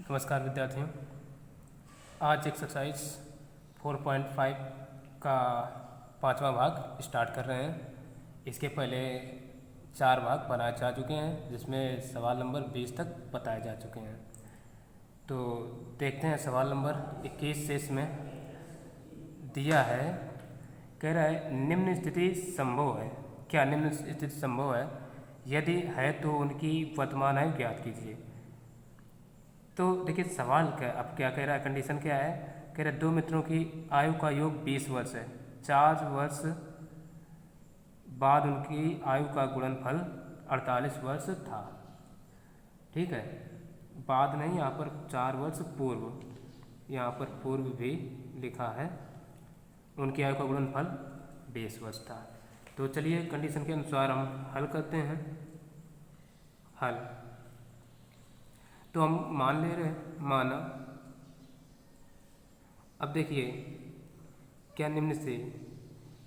नमस्कार विद्यार्थियों। आज एक्सरसाइज 4.5 का 5वां भाग स्टार्ट कर रहे हैं। इसके पहले 4 भाग बनाए जा चुके हैं, जिसमें सवाल नंबर 20 तक बताए जा चुके हैं। तो देखते हैं सवाल नंबर 21 से। इसमें दिया है, कह रहा है निम्न स्थिति संभव है। क्या निम्न स्थिति संभव है? यदि है तो उनकी वर्तमान आयु ज्ञात कीजिए। तो देखिए सवाल क्या, अब क्या कह रहा है, कंडीशन क्या है, कह रहा है दो मित्रों की आयु का योग 20 वर्ष है। 4 वर्ष बाद उनकी आयु का गुणनफल 48 वर्ष था। ठीक है, बाद नहीं, यहाँ पर 4 वर्ष पूर्व, यहाँ पर पूर्व भी लिखा है, उनकी आयु का गुणनफल 20 वर्ष था। तो चलिए कंडीशन के अनुसार हम हल करते हैं। हल तो हम मान ले रहे हैं, माना। अब देखिए क्या निम्न से,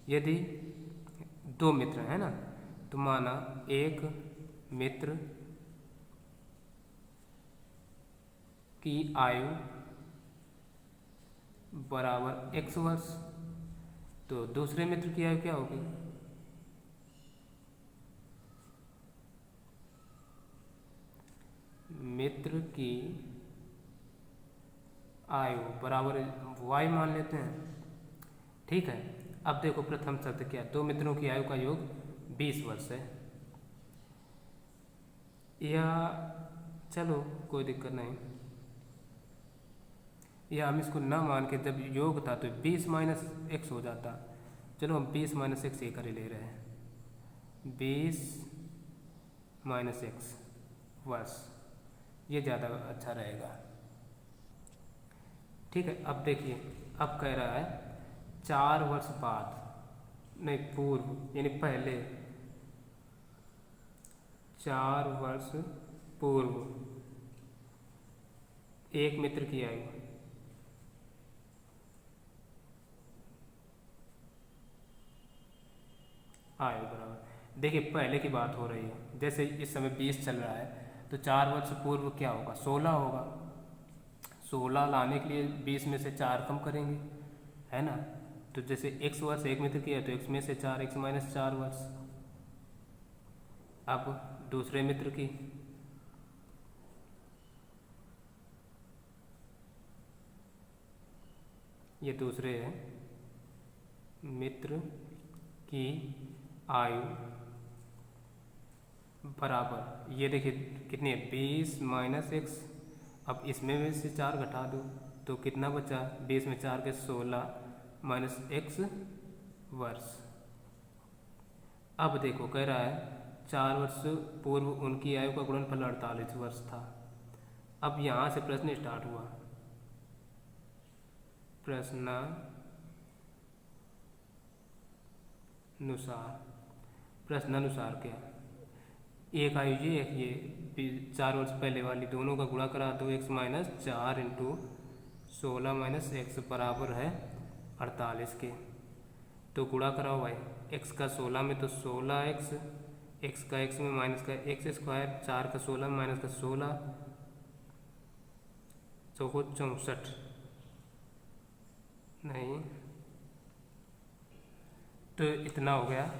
यदि दो मित्र हैं ना, तो माना एक मित्र की आयु बराबर x वर्ष, तो दूसरे मित्र की आयु क्या होगी? मित्र की आयु बराबर y मान लेते हैं। ठीक है, अब देखो प्रथम शर्त क्या, दो मित्रों की आयु का योग 20 वर्ष है। या चलो कोई दिक्कत नहीं, या हम इसको ना मान के, जब योग था तो 20 माइनस x हो जाता। चलो हम 20 माइनस एक्स ये कर ले रहे हैं, 20 माइनस एक्स वर्ष, ये ज़्यादा अच्छा रहेगा। ठीक है, अब देखिए, अब कह रहा है 4 वर्ष बाद, नहीं पूर्व, यानी पहले 4 वर्ष पूर्व एक मित्र की आयु, बराबर, देखिए पहले की बात हो रही है, जैसे इस समय 20 चल रहा है, तो 4 वर्ष पूर्व क्या होगा? 16 होगा। 16 लाने के लिए 20 में से 4 कम करेंगे, है ना। तो जैसे x वर्ष एक मित्र की है, तो x में से 4, x माइनस 4 वर्ष। अब दूसरे मित्र की, ये दूसरे है मित्र की आयु बराबर, ये देखिए कितनी है, 20 माइनस एक्स। अब इसमें में से 4 घटा दो तो कितना बचा? 20 में 4 के 16 माइनस एक्स वर्ष। अब देखो कह रहा है 4 वर्ष पूर्व उनकी आयु का गुणनफल 48 वर्ष था। अब यहाँ से प्रश्न स्टार्ट हुआ, प्रश्नानुसार क्या, एक आयु ये, एक ये, 4 वर्ष पहले वाली, दोनों का गुणा करा दो, x minus 4 into 16 minus x बराबर है 48 के। तो गुणा कराओ भाई, x का 16 में तो 16x, x का x में माइनस का x स्क्वायर, 4 का 16 माइनस का 16, 64 नहीं, तो इतना हो गया।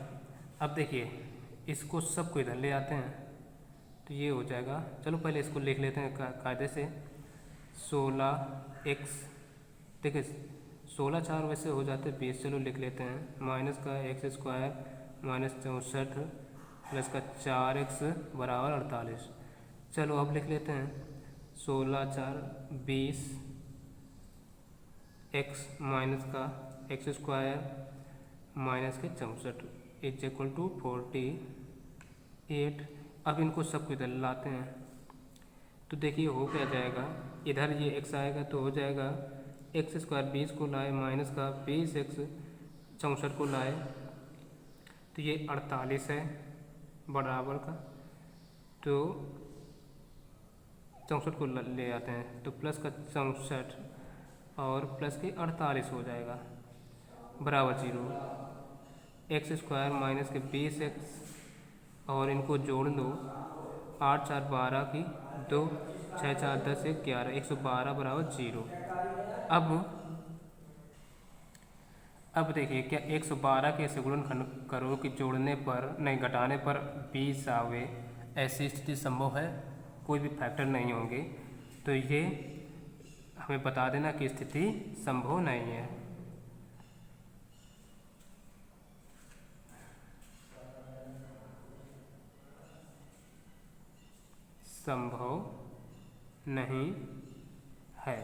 अब देखिए इसको सबको इधर ले आते हैं, तो ये हो जाएगा। चलो पहले इसको लिख लेते हैं कायदे से, 16x, देखिए 16 4 वैसे हो जाते 20, चलो लिख लेते हैं, माइनस का एक्स स्क्वायर माइनस 64 प्लस का 4x बराबर 48। चलो अब लिख लेते हैं 16 4 20, x माइनस का एक्स स्क्वायर माइनस के 64 इज इक्वल टू 48। अब इनको सबको इधर लाते हैं, तो देखिए हो क्या जाएगा, इधर ये x आएगा तो हो जाएगा एक्स स्क्वायर 20 को लाए माइनस का 20x 64 को लाए, तो ये 48 है बराबर का, तो 64 को ले आते हैं, तो प्लस का 64 और प्लस के 48 हो जाएगा बराबर 0। एक्स स्क्वायर माइनस के 20x और इनको जोड़ दो 8 4 12 की 2, 6 4 10 1 11, 112 बराबर 0। अब देखिए क्या 112 के ऐसे गुणनखंड करो कि जोड़ने पर नहीं घटाने पर 20 आवे, ऐसी स्थिति संभव है? कोई भी फैक्टर नहीं होंगे, तो ये हमें बता देना कि स्थिति संभव नहीं है। संभव नहीं है,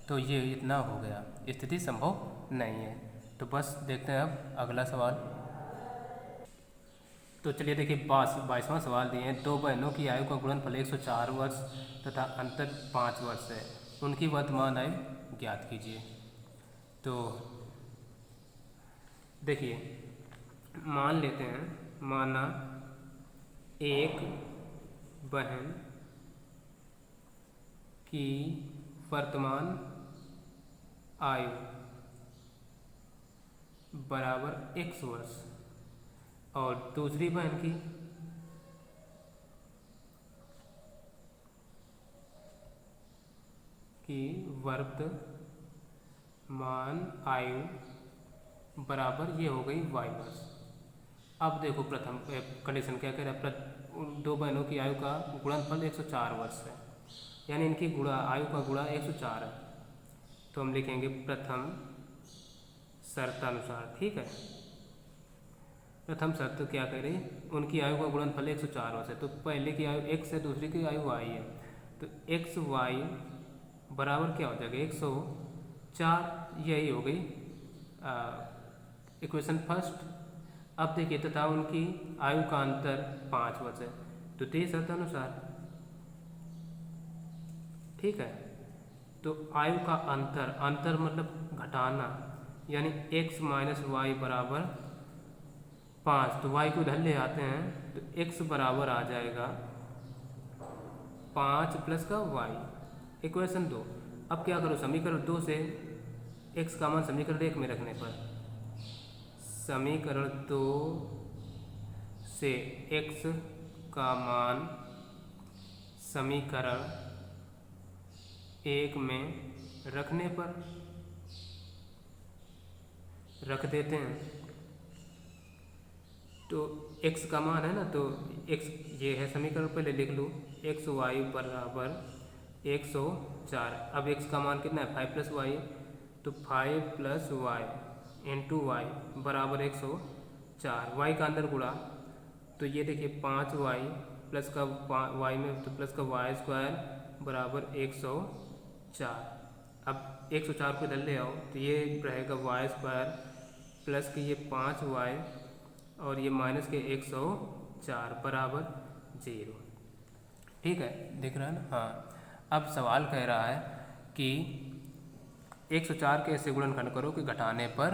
तो ये इतना हो गया, स्थिति संभव नहीं है। तो बस देखते हैं अब अगला सवाल। तो चलिए देखिए 22वां सवाल दिए हैं। 2 बहनों की आयु का गुणनफल 104 वर्ष तथा अंतर 5 वर्ष है, उनकी वर्तमान आयु ज्ञात कीजिए। तो देखिए मान लेते हैं, माना एक बहन की वर्तमान आयु बराबर x वर्ष और दूसरी बहन की वर्तमान आयु बराबर ये हो गई y वर्ष। अब देखो प्रथम कंडीशन क्या कह रहा है, 2 बहनों की आयु का गुणनफल 104 वर्ष है, यानी इनकी आयु का गुणा 104 है। तो हम लिखेंगे प्रथम शर्तानुसार, ठीक है। प्रथम शर्त क्या करें, उनकी आयु का गुणनफल 104 वर्ष है, तो पहले की आयु x है, दूसरी की आयु y है, तो x y बराबर क्या हो जाएगा 104, यही हो गई इक्वेशन फर्स्ट। अब देखिए तथा उनकी आयु का अंतर 5 वर्ष है, द्वितीय शर्तानुसार, ठीक है। तो आयु का अंतर मतलब घटाना, यानी x माइनस वाई बराबर 5, तो y को इधर ले आते हैं तो x बराबर आ जाएगा 5 प्लस का y, इक्वेशन 2। अब क्या करो, समीकरण 2 से x का मान समीकरण 1 में रखने पर, समीकरण 2 से x का मान समीकरण 1 में रखने पर रख देते हैं, तो x का मान है ना, तो x ये है समीकरण, पहले लिख लूँ एक्स वाई बराबर 104। अब x का मान कितना है 5 प्लस वाई, तो 5 प्लस वाई इंटू वाई बराबर 104, y का अंदर गुणा, तो ये देखिए 5 वाई प्लस का y में तो प्लस का वाई स्क्वायर बराबर 104। अब 104 को इधर ले आओ तो ये रहेगा वाई स्क्वायर प्लस के ये 5 वाई और ये माइनस के 104 बराबर 0, ठीक है, दिख रहा है ना। हाँ, अब सवाल कह रहा है कि 104 के ऐसे गुणनखंड करो कि घटाने पर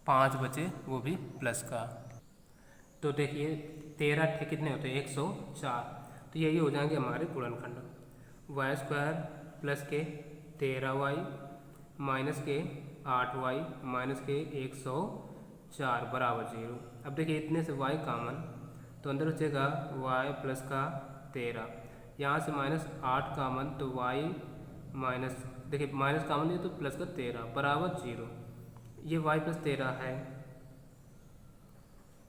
5 बचे, वो भी प्लस का। तो देखिए 13 ठे कितने होते हैं 104, तो यही हो जाएंगे हमारे गुणनखंड, वाई स्क्वायर प्लस के 13 वाई माइनस के 8 वाई माइनस के 104 बराबर 0। अब देखिए इतने से y कॉमन, तो अंदर बचेगा y प्लस का 13, यहाँ से माइनस 8 कॉमन, तो y माइनस, देखिए माइनस कॉमन है तो प्लस का 13 बराबर 0। ये y प्लस 13 है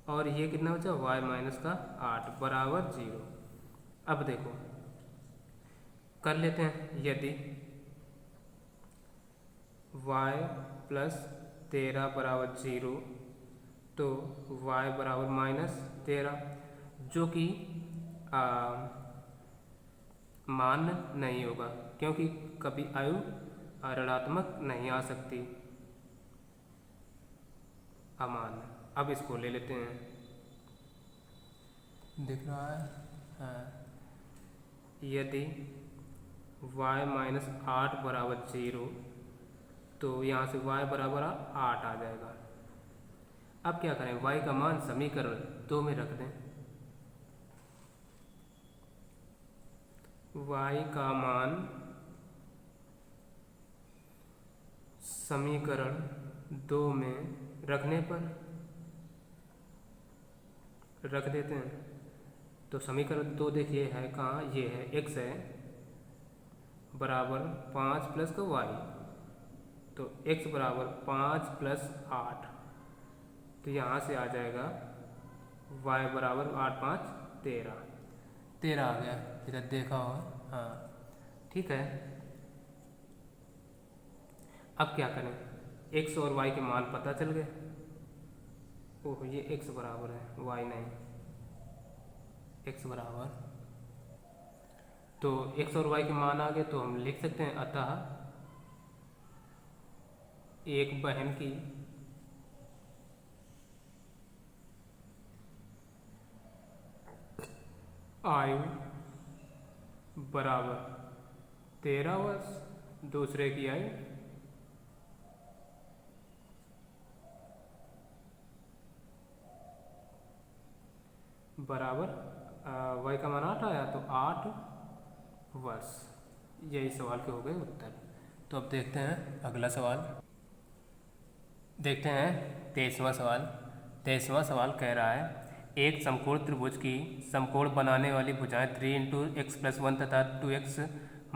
और ये कितना बचा y माइनस का 8 बराबर 0। अब देखो कर लेते हैं, यदि y प्लस 13 बराबर 0 तो y बराबर माइनस 13, जो कि मान्य नहीं होगा, क्योंकि कभी आयु ऋणात्मक नहीं आ सकती, अमान्य। अब इसको ले लेते हैं, दिख रहा है हाँ। यदि y माइनस 8 बराबर 0 तो यहाँ से y बराबर 8 आ जाएगा। अब क्या करें, y का मान समीकरण 2 में रख दें, y का मान समीकरण 2 में रखने पर रख देते हैं, तो समीकरण 2 देखिए है कहाँ, ये है x है बराबर 5 प्लस का y, तो x बराबर 5 प्लस 8, तो यहाँ से आ जाएगा y बराबर 8 5 13 आ गया, इधर देखा हो। हाँ ठीक है। अब क्या करें, x और y के मान पता चल गए। ओह ये x बराबर है y नहीं, x बराबर, तो x और y के मान आ गए तो हम लिख सकते हैं अतः एक बहन की आयु बराबर 13 वर्ष, दूसरे की आयु बराबर y का मान 8 आया तो 8 वर्ष। यही सवाल के हो गए उत्तर। तो अब देखते हैं अगला सवाल। देखते हैं 23वां सवाल। 23वां सवाल कह रहा है एक समकोण त्रिभुज की समकोण बनाने वाली भुजाएं 3 इंटू एक्स प्लस 1 तथा 2x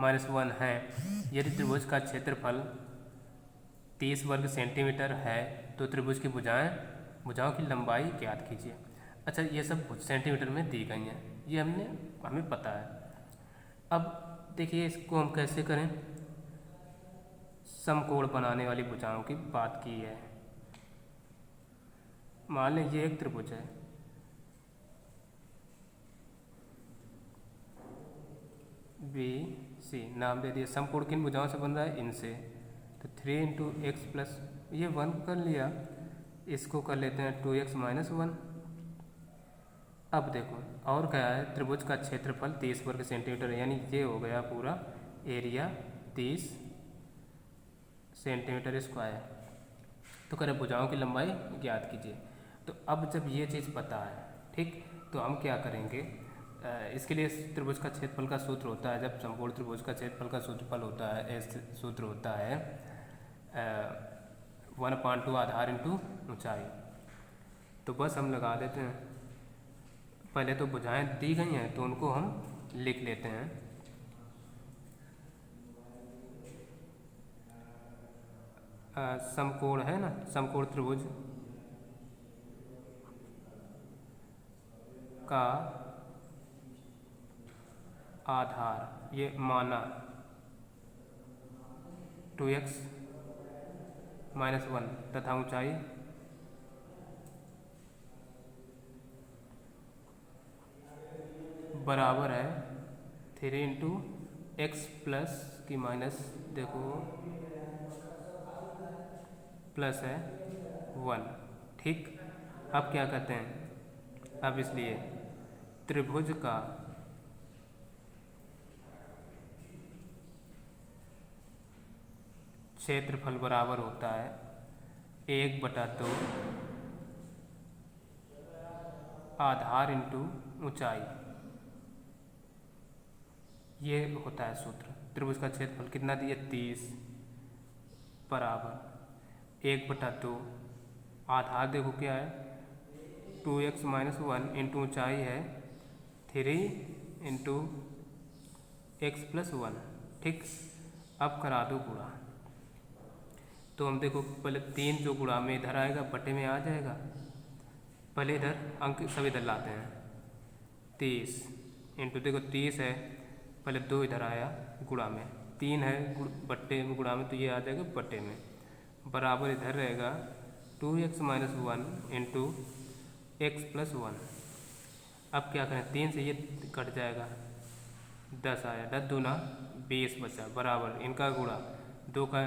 माइनस 1 हैं। यदि त्रिभुज का क्षेत्रफल 30 वर्ग सेंटीमीटर है तो त्रिभुज की भुजाओं की लंबाई ज्ञात कीजिए। अच्छा ये सब सेंटीमीटर में दी गई हैं, ये हमें पता है। अब देखिए इसको हम कैसे करें, समकोण बनाने वाली भुजाओं की बात की है। मान लें ये एक त्रिभुज है, बी सी नाम दे दिया। समकोण किन भुजाओं से बन रहा है, इनसे। तो 3 इंटू एक्स प्लस ये 1 कर लिया, इसको कर लेते हैं 2x माइनस 1। अब देखो और क्या है, त्रिभुज का क्षेत्रफल 30 वर्ग सेंटीमीटर, यानी ये हो गया पूरा एरिया 30 सेंटीमीटर स्क्वायर। तो करें भुजाओं की लंबाई ज्ञात कीजिए। तो अब जब ये चीज़ पता है, ठीक, तो हम क्या करेंगे, इसके लिए त्रिभुज का क्षेत्रफल का सूत्र होता है, जब समकोण त्रिभुज का क्षेत्रफल का सूत्रफल होता है, सूत्र होता है 1/2 आधार इंटू ऊंचाई। तो बस हम लगा देते हैं। पहले तो भुजाएं दी गई हैं तो उनको हम लिख लेते हैं। समकोण है ना, समकोण त्रिभुज का आधार ये माना 2x माइनस 1 तथा ऊंचाई बराबर है 3 इंटू एक्स प्लस की माइनस, देखो प्लस है 1, ठीक। अब क्या कहते हैं, अब इसलिए त्रिभुज का क्षेत्रफल बराबर होता है 1/2 आधार इंटू ऊंचाई। ये होता है सूत्र। त्रिभुज का क्षेत्रफल कितना दिया, 30 बराबर 1/2 आधार देखो क्या है 2x माइनस 1 इंटू ऊँचाई है 3 इंटू एक्स प्लस 1, ठीक। अब करा दो गुणा। तो हम देखो पहले 3 जो गुणा में इधर आएगा बटे में आ जाएगा। पहले इधर अंक सब इधर लाते हैं, 30 इंटू देखो 30 है, पहले 2 इधर आया गुणा में, 3 है बट्टे में गुणा में, तो ये आ जाएगा बट्टे में, बराबर इधर रहेगा 2x minus 1 into x plus 1। अब क्या करें, 3 से ये कट जाएगा, 10 आया, 10 दूना 20 बचा, बराबर इनका गुणा 2 का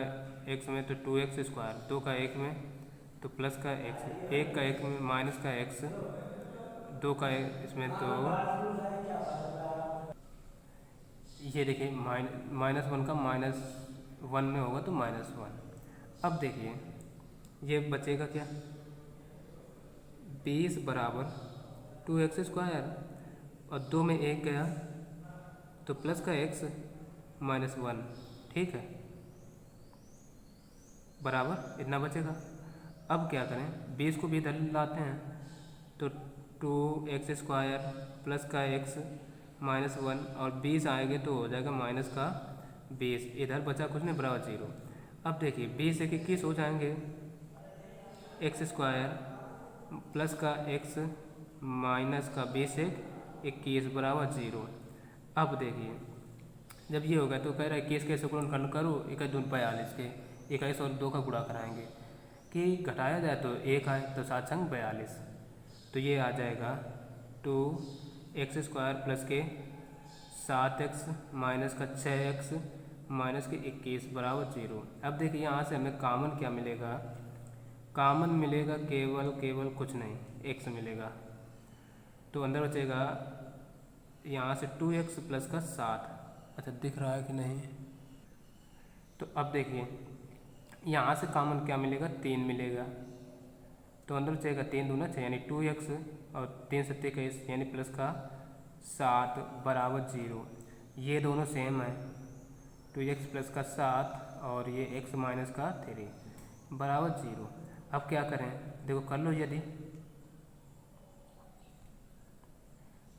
x में तो 2x स्क्वायर, 2 का 1 में तो प्लस का x, 1 का 1 में माइनस का x, 2 का इसमें तो ये देखिए -1 का -1 में होगा तो -1। अब देखिए ये बचेगा क्या, 20 बराबर 2x स्क्वायर और 2 में 1 गया तो प्लस का x माइनस 1, ठीक है, बराबर इतना बचेगा। अब क्या करें, 20 को भी इधर लाते हैं तो 2x² प्लस का x -1 और 20 आएंगे तो हो जाएगा माइनस का 20। इधर बचा कुछ नहीं, बराबर 0। अब देखिए 20 एक 21 हो जाएंगे, x² प्लस का x माइनस का 20 एक 21 बराबर 0। अब देखिए जब ये होगा तो कह रहा है 21 कैसे गुणन करूँ, 21 दून 42 के 21 और 2 का गुणा कराएंगे कि घटाया जाए तो 1 आए तो 7 संग 42, तो ये आ जाएगा 2x² प्लस के 7x माइनस का 6x माइनस के 21 बराबर 0। अब देखिए यहाँ से हमें कॉमन क्या मिलेगा, कॉमन मिलेगा केवल कुछ नहीं, x मिलेगा। तो अंदर बचेगा यहाँ से 2x प्लस का 7। अच्छा दिख रहा है कि नहीं? तो अब देखिए यहाँ से कॉमन क्या मिलेगा, 3 मिलेगा। तो अंदर बचेगा 3 दूना 6 यानी 2x और 3 7 21 यानी प्लस का 7 बराबर 0। ये दोनों सेम है, 2x प्लस का 7 और ये x माइनस का 3 बराबर 0। अब क्या करें, देखो कर लो, यदि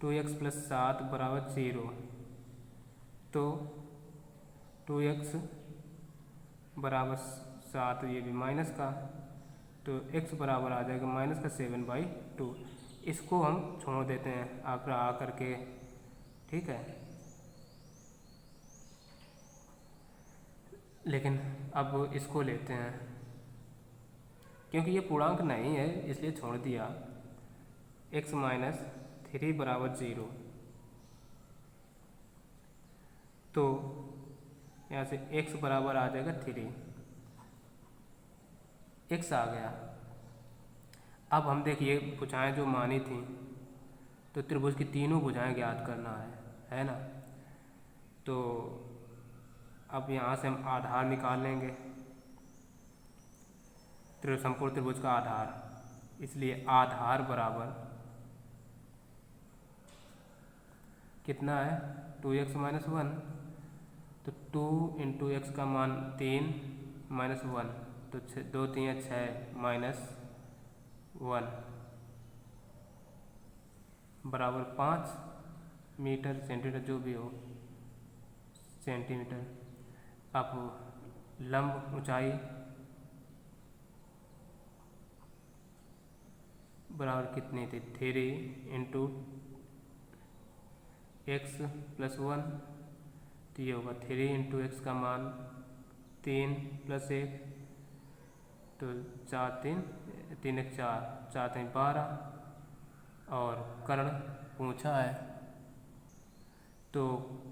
2x प्लस 7 बराबर 0 तो 2x बराबर 7, ये भी माइनस का, तो x बराबर आ जाएगा माइनस का 7/2। इसको हम छोड़ देते हैं आकर आकर के, ठीक है। लेकिन अब इसको लेते हैं, क्योंकि ये पूर्णांक नहीं है इसलिए छोड़ दिया। x माइनस 3 बराबर 0, तो यहाँ से x बराबर आ जाएगा 3, x आ गया। अब हम देखिए भुजाएं जो मानी थी, तो त्रिभुज की तीनों भुजाएं ज्ञात करना है ना। तो अब यहाँ से हम आधार निकाल लेंगे, समकोण त्रिभुज का आधार, इसलिए आधार बराबर कितना है, 2x माइनस 1। तो 2 इंटू एक्स का मान 3 माइनस 1, तो 2 3 6 माइनस 1 बराबर 5 मीटर सेंटीमीटर जो भी हो सेंटीमीटर। अब लंब ऊंचाई बराबर कितनी थी, 3 इंटू एक्स प्लस 1, तो ये होगा 3 इंटू एक्स का मान 3 प्लस 1, तो 4 3 3 1 4 4 3 12, और कर्ण पूछा है तो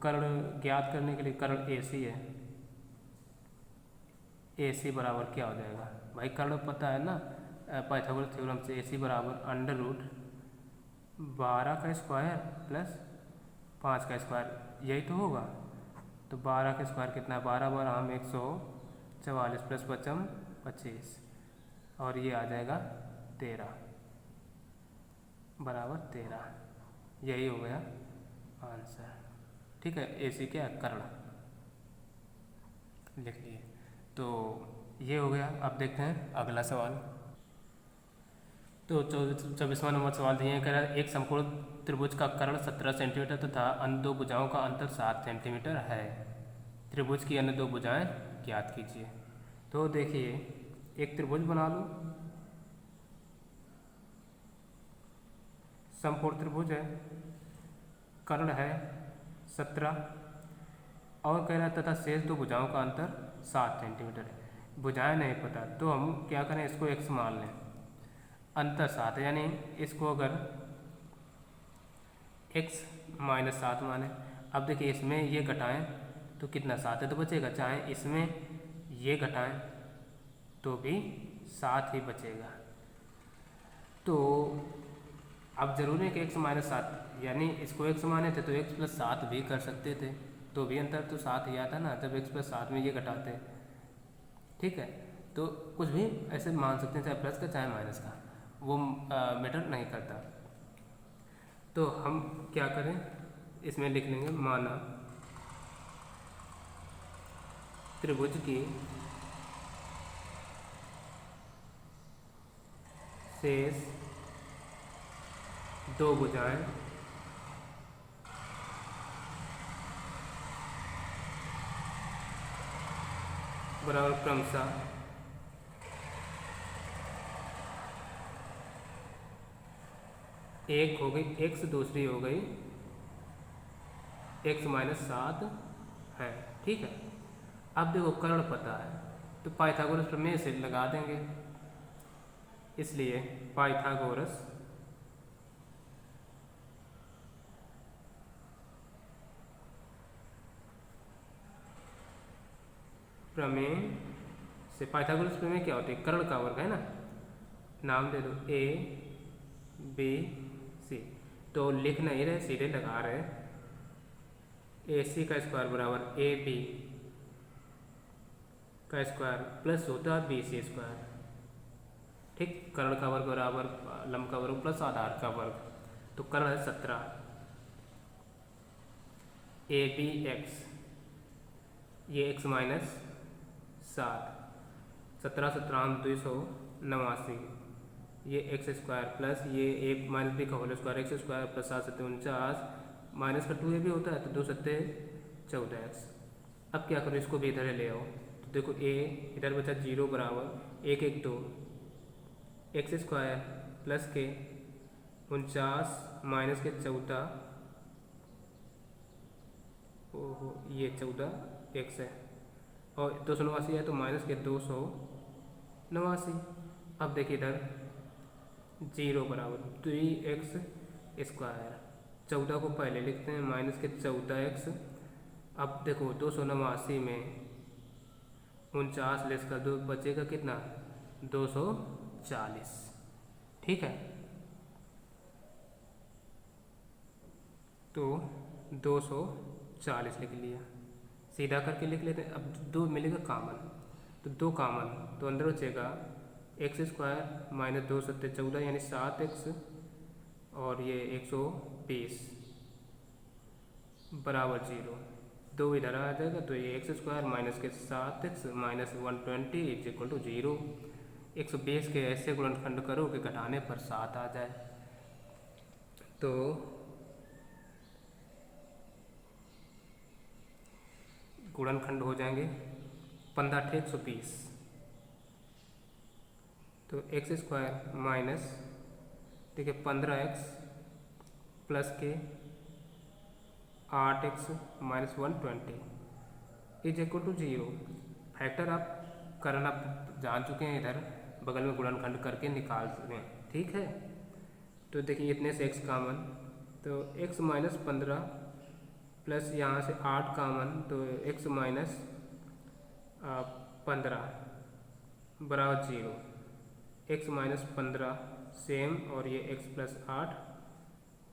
कर्ण ज्ञात करने के लिए कर्ण AC है, AC बराबर क्या हो जाएगा भाई, कर्ण पता है ना पाइथागोरस थ्योरम से, AC बराबर अंडर रूट 12 का स्क्वायर प्लस 5 का स्क्वायर, यही तो होगा। तो 12 का स्क्वायर कितना है, 12 बार हम 144 प्लस 55 25, और ये आ जाएगा 13 बराबर 13, यही हो गया आंसर। ठीक है, AC क्या है, कर्ण, लिख लिए। तो ये हो गया। अब देखते हैं अगला सवाल। तो 24वां नंबर सवाल दिए हैं, कह रहा है एक समकोण त्रिभुज का कर्ण 17 सेंटीमीटर तथा अन्य दो भुजाओं का अंतर 7 सेंटीमीटर है। त्रिभुज की अन्य दो भुजाएं ज्ञात कीजिए। तो देखिए एक त्रिभुज बना लो, समकोण त्रिभुज है, कर्ण है 17 और कह रहा है तथा शेष दो भुजाओं का अंतर 7 सेंटीमीटर है। भुजाएं नहीं पता तो हम क्या करें, इसको x मान लें, अंतर 7 है, यानी इसको अगर x माइनस 7 माने। अब देखिए इसमें ये घटाएं तो कितना 7 है तो बचेगा, चाहे इसमें ये घटाएं तो भी 7 ही बचेगा। तो अब जरूरी है कि x माइनस 7, यानी इसको x माने थे तो x प्लस 7 भी कर सकते थे, तो भी अंतर तो 7 ही आता ना जब x प्लस 7 में ये घटाते। ठीक है, तो कुछ भी ऐसे मान सकते हैं, चाहे प्लस का चाहे माइनस का, वो मैटर नहीं करता। तो हम क्या करें, इसमें लिख लेंगे माना त्रिभुज की शेष दो भुजाएं बराबर क्रमशः एक हो गई x, दूसरी हो गई x माइनस 7 है। ठीक है, अब देखो कर्ण पता है तो पाइथागोरस प्रमेय से लगा देंगे, इसलिए पाइथागोरस प्रमेय से, पाइथागोरस प्रमेय क्या होती है? कर्ण का वर्ग है ना, नाम दे दो a b c, तो लिख नहीं रहे, सीधे लगा रहे, ए सी का स्क्वायर बराबर ए बी का स्क्वायर प्लस होता है बी सी स्क्वायर। ठीक, कर्ण का वर्ग बराबर लंब का वर्ग प्लस आधार का वर्ग, तो कर्ण है 17, ए बी एक्स, ये एक्स माइनस 7, 17 17 289, ये एक्स स्क्वायर प्लस ये ए माइनस बी का whole square X square plus 7 7 49, minus का 2 ए भी होता है तो 2 7 14 एक्स। अब क्या करो, इसको भी इधर ले आओ, तो देखो ए इधर बचा 0 बराबर 1 1 2 एक्स स्क्वायर प्लस के 49 माइनस के 14, ओहो ये 14 एक्स है, और 289 है तो माइनस के 289। अब देखिए इधर 0 बराबर 3x स्क्वायर, 14 को पहले लिखते हैं माइनस के 14x। अब देखो 289 में 49 लेस कर दो, बचेगा कितना? 240। ठीक है, तो 240 लिख लिया, सीधा करके लिख लेते हैं। अब 2 मिलेगा कामन, तो 2 कामन, तो अंदर बचेगा एक्स स्क्वायर माइनस 2 7 14 यानी 7x, और ये 120 बराबर 0, 2 इधर आ जाएगा तो ये एक्स स्क्वायर माइनस के 7x minus 120 is equal to 0। 120 के ऐसे गुणनखंड करो कि घटाने पर 7 आ जाए, तो गुणनखंड हो जाएंगे 15 120, तो एक्स स्क्वायर माइनस देखिए 15x प्लस के 8x minus 120 is equal to 0। Factor आप करना जान चुके हैं, इधर बगल में गुणनखंड करके निकाल दें। ठीक है, तो देखिए इतने से x कामन, तो x माइनस 15 प्लस यहाँ से 8 कामन, तो x माइनस 15 बराबर 0, x माइनस 15 सेम, और ये x प्लस 8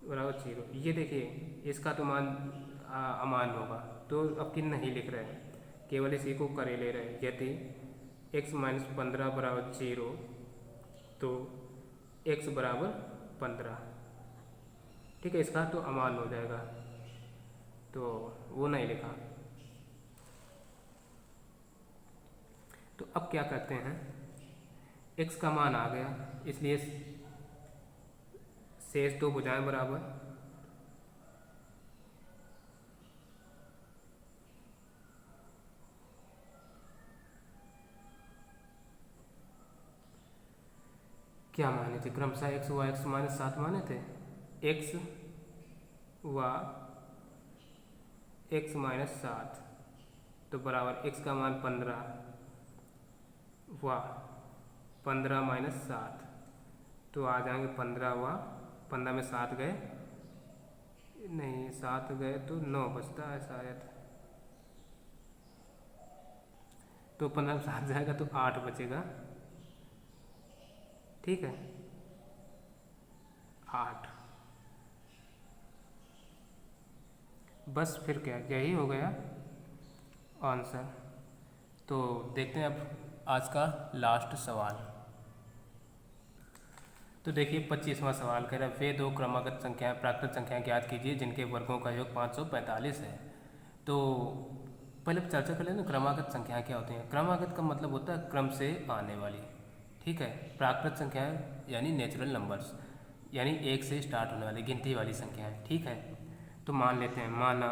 बराबर 0। ये देखिए इसका तो मान अमान होगा, तो अब किन नहीं लिख रहे हैं, केवल इसी को करे ले रहे हैं। यदि x माइनस 15 बराबर 0 तो x बराबर 15। ठीक है, इसका तो अमान हो जाएगा, तो वो नहीं लिखा। तो अब क्या करते हैं, x का मान आ गया, इसलिए शेष 2 भुजाएं बराबर, क्या माने थे क्रमशः x व x माइनस 7 माने थे, x व x माइनस 7, तो बराबर x का मान 15 व 15 माइनस 7, तो आ जाएंगे 15 व 15 में 7 गए, नहीं 7 गए तो 9 बचता है शायद, तो 15 में 7 जाएगा तो 8 बचेगा। ठीक है, 8, बस फिर क्या, यही हो गया आंसर। तो देखते हैं अब आज का लास्ट सवाल। तो देखिए 25वां सवाल कह रहा है, वे दो क्रमागत संख्याएं प्राकृत संख्याएं ज्ञात कीजिए जिनके वर्गों का योग 545 है। तो पहले चर्चा कर लेते हैं क्रमागत संख्याएं क्या होती हैं। क्रमागत का मतलब होता है क्रम से आने वाली। ठीक है, प्राकृत संख्याएं यानी नेचुरल नंबर्स, यानी 1 से स्टार्ट होने वाली गिनती वाली संख्या है। ठीक है, तो मान लेते हैं, माना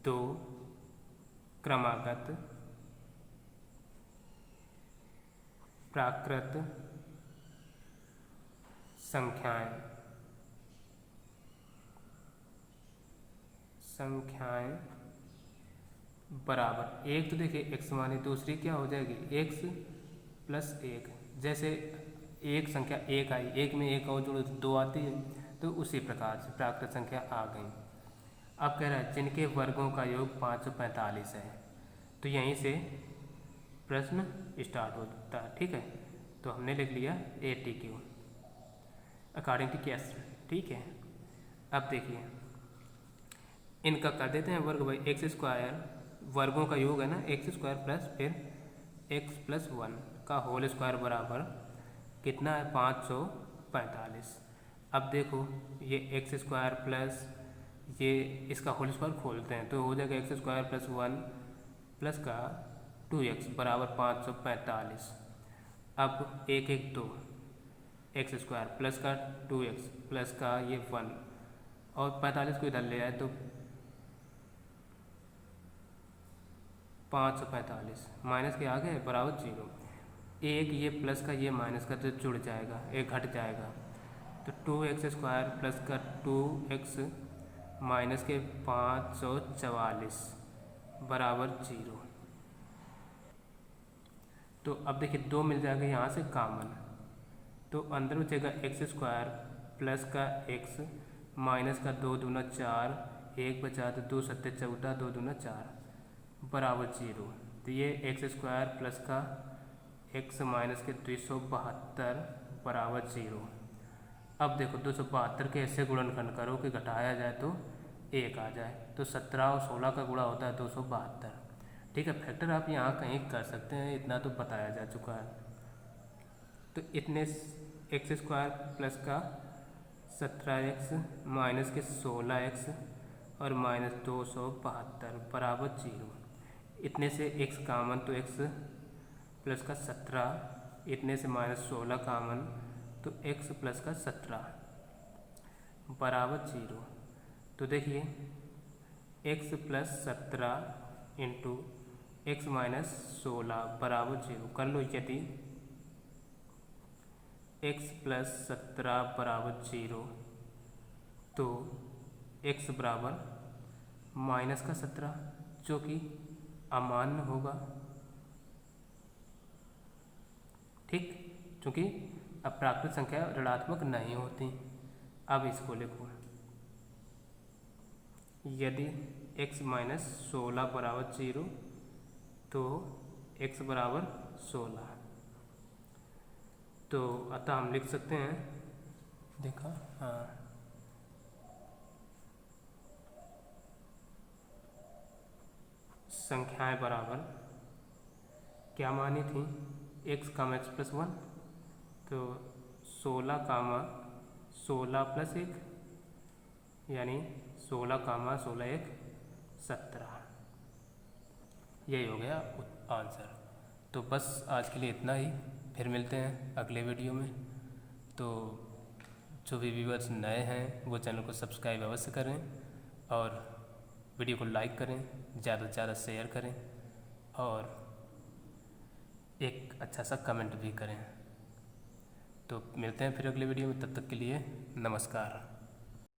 2 क्रमागत प्राकृत संख्याएं बराबर 1, तो देखिए x मानी, दूसरी क्या हो जाएगी x प्लस 1। जैसे एक संख्या 1 आई, 1 में 1 और जोड़ो तो 2 आती है, तो उसी प्रकार से प्राकृत संख्या आ गई। अब कह रहा है जिनके वर्गों का योग 545 है, तो यहीं से प्रश्न स्टार्ट होता है। ठीक है, तो हमने लिख लिया ATQ अकॉर्डिंग टू क्वेश्चन। ठीक है, अब देखिए इनका कर देते हैं वर्ग भाई, एक्स स्क्वायर वर्गों का योग है ना, एक्स स्क्वायर प्लस फिर एक्स प्लस 1 का होल स्क्वायर बराबर कितना है 545। अब देखो ये एक्स स्क्वायर प्लस ये इसका होल स्क्वायर खोलते हैं तो हो जाएगा एक्स स्क्वायर प्लस 1 प्लस का 2x बराबर 545। अब 1 1 2 एक्स स्क्वायर प्लस का 2x प्लस का ये 1 और 45 को इधर ले आए तो 545 माइनस के आगे बराबर 0। एक ये प्लस का ये माइनस का तो जुड़ जाएगा, एक घट जाएगा, तो 2x स्क्वायर प्लस का 2x माइनस के 544 बराबर 0। तो अब देखिए 2 मिल जाएगा यहाँ से कॉमन, तो अंदर बचेगा एक्स स्क्वायर प्लस का x माइनस का 2 दूना 4, 1 बचा तो 2 सत्ते 14, 2 दूना 4 बराबर 0। तो ये एक्स स्क्वायर प्लस का x माइनस के 272 बराबर 0। अब देखो 272 के ऐसे गुणनखंड करो कि घटाया जाए तो 1 आ जाए, तो 17 और 16 का गुणा होता है 272। ठीक है, फैक्टर आप यहाँ कहीं कर सकते हैं, इतना तो बताया जा चुका है। तो इतने एक्स स्क्वायर प्लस का 17x माइनस के 16x और माइनस 272 बराबर 0। इतने से x कामन तो x प्लस का 17, इतने से माइनस 16 कामन तो x प्लस का 17 बराबर 0। तो देखिए x plus 17 into x minus 16 बराबर 0 कर लो। यदि x प्लस 17 बराबर 0 तो x बराबर माइनस का 17 जो कि अमान्य होगा। ठीक, क्योंकि अप्राकृत संख्या ऋणात्मक नहीं होती। अब इसको लिखो, यदि x माइनस 16 बराबर 0 तो x बराबर 16। तो अतः हम लिख सकते हैं, देखा हाँ, संख्याएं बराबर क्या मानी थी, x कामा x प्लस 1, तो 16 कामा 16 प्लस 1 यानी 16 कामा 16 1 17। यही हो गया आंसर। तो बस आज के लिए इतना ही, फिर मिलते हैं अगले वीडियो में। तो जो भी व्यूअर्स नए हैं वो चैनल को सब्सक्राइब अवश्य करें और वीडियो को लाइक करें, ज़्यादा से ज़्यादा शेयर करें और एक अच्छा सा कमेंट भी करें। तो मिलते हैं फिर अगले वीडियो में, तब तक के लिए नमस्कार।